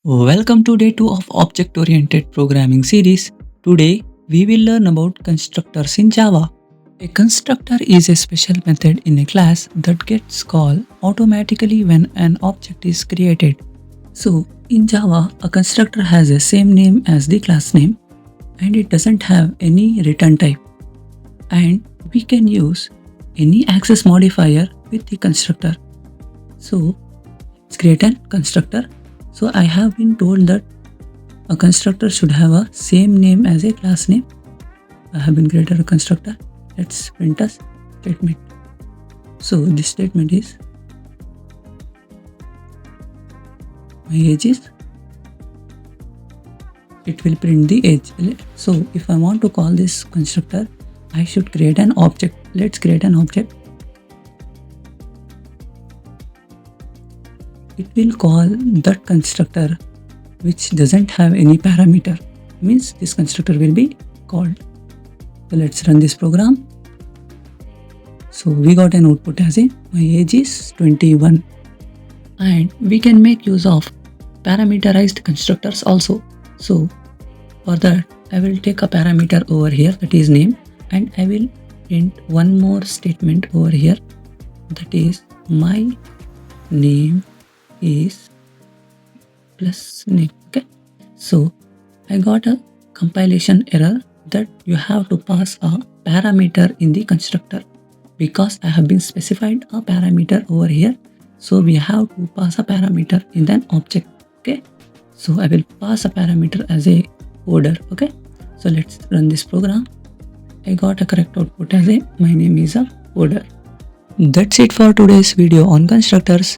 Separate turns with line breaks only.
Welcome to day 2 of object-oriented programming series. Today we will learn about constructors in Java. A constructor is a special method in a class that gets called automatically when an object is created. So in Java, a constructor has the same name as the class name and it doesn't have any return type. And we can use any access modifier with the constructor. So let's create a constructor. So I have been told that a constructor should have a same name as a class name. I have been created a constructor. Let's print a statement. So this statement is my age is. It will print the age. So if I want to call this constructor, I should create an object. Let's create an object. It will call that constructor which doesn't have any parameter. Means this constructor will be called. So let's run this program. So we got an output as a my age is 21. And we can make use of parameterized constructors also. So for that I will take a parameter over here, that is name, and I will print one more statement over here, that is my name is plus name. Okay, so I got a compilation error that you have to pass a parameter in the constructor, because I have been specified a parameter over here, so we have to pass a parameter in an object. Okay, so I will pass a parameter as a order. Okay, so let's run this program. I got a correct output as a my name is a order. That's it for today's video on constructors.